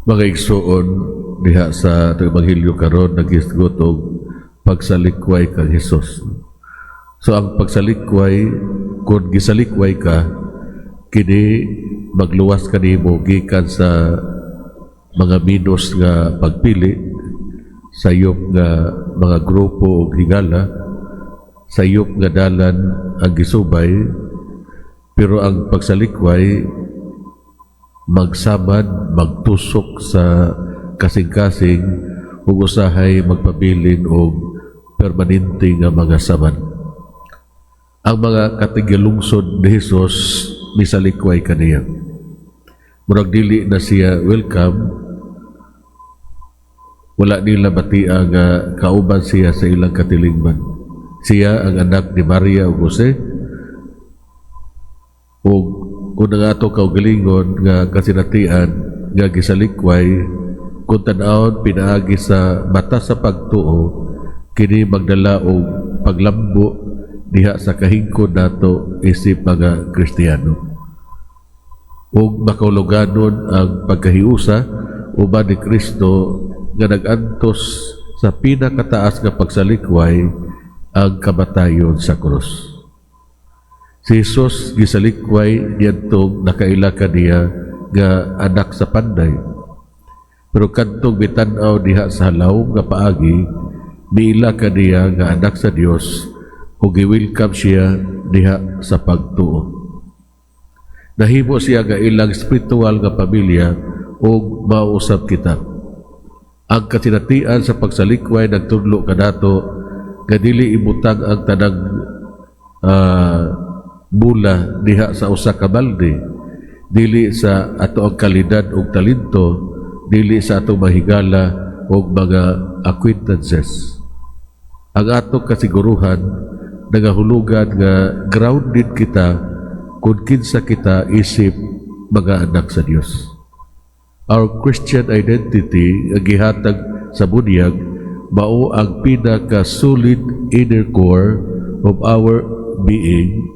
Mga igsuon diha sa Ebanghelyo karon nagisgot og pagsalikway kang Hesus. So ang pagsalikway, kung gisalikway ka, kini magluwas ka nimo gikan sa mga minus nga pagpili, sayop nga mga grupo o higala, sayop nga dalan ang gisubay, pero ang pagsalikway magsamad, magtusok sa kasing-kasing ug usahay magpabilin og permanente nga mga samad. Ang mga katigalungsod ni Hesus misalikway kaniya. Murag dili na siya welcome, wala nila batia nga kauban siya sa ilang katilingban. Siya ang anak ni Maria ug Jose, ug kung nga ito kaugalingon nga kasinatian nga gisalikway, kung tanawon pinaagi sa mata sa pagtuo, kini magdala og paglambo diha sa kahingkod nato isip mga Kristiyano. Ug makauluganon ang pagkahiusa uban ni Kristo nga nagantos sa pinakataas nga pagsalikway ang kamatayon sa krus. Si Jesus gisalikway niyadtong nakaila kaniya nga anak sa panday. Pero kadtong bitan-aw diha sa halaw nga paagi, miila kaniya nga anak sa Dios ug gi-welcome siya diha sa pagtuo. Nahimo siya nga ilang spiritual nga pamilya ug mausab kita. Ang kasinatian sa pagsalikway nagtudlo kanato nga dili ibutang ang tanang bula diha sa usa ka balde, dili sa ato ang kalidad ug talento, dili sa ato mahigala ug mga acquaintances. Ang ato kasiguruhan nagahulugan nga grounded kita kung kinsa kita isip mga anak sa Dios. Our Christian identity nga gihatag sa bunyag mao ang pinaka-solid inner core of our being,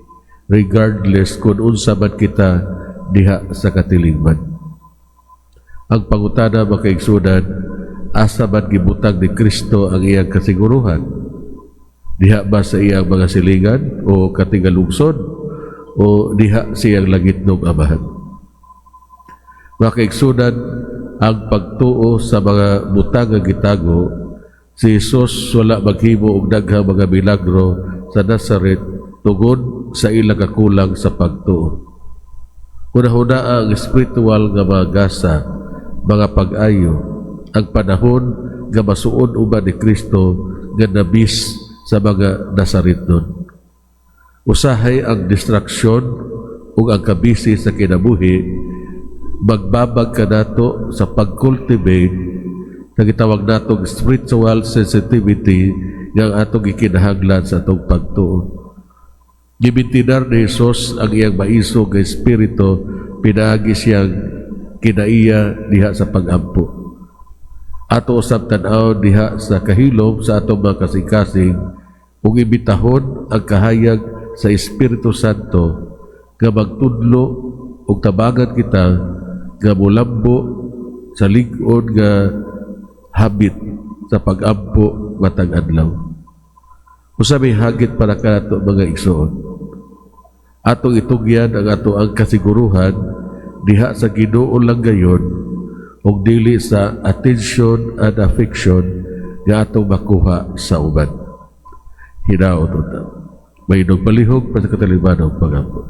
regardless kung unsa man kita diha sa katilingban. Ang pangutana makaigsunan, asa man gibutang ni Kristo ang iyang kasiguruhan? Diha ba sa iyang mga silingan o katigalungsod o diha sa iyang langitnog amahan? Makaigsunan, ang pagtuo sa mga butang nga gitago, si Jesus wala maghimo og daghang mga milagro sa Nazareth tungod sa ilang kakulang sa pagtuo. Una-una ang spiritual nga mga gasa, mga pag-ayo, ang panahon nga masuon uban ni Kristo nga nabis sa mga Nazaretnon. Usahay ang distraksyon ug ang kabisi sa kinabuhi, magbabag ka nato sa pag-cultivate na gitawag natong spiritual sensitivity nga atong ikinahanglan sa atong pagtuo. Gibintinar ni Jesus ang iyang maiso nga espiritu, pinaagi siyang kinaiya diha sa pag-ampo. Ato usab tan-aw diha sa kahilom sa atong mga kasing-kasing ug ibitahon ang kahayag sa Espiritu Santo nga magtudlo ug tabangan kita nga mulambo sa lig-on nga habit sa pag-ampo matag adlaw. Usabay hagit para kanato mga igsoon. Atong itugyan ang ato ang kasiguruhan diha sa Ginoo lang gayon ug dili sa attention and affection nga atong makuha sa uban. Hinaot uta. May nagpalihog pa sa kataliban ng pag-ampo.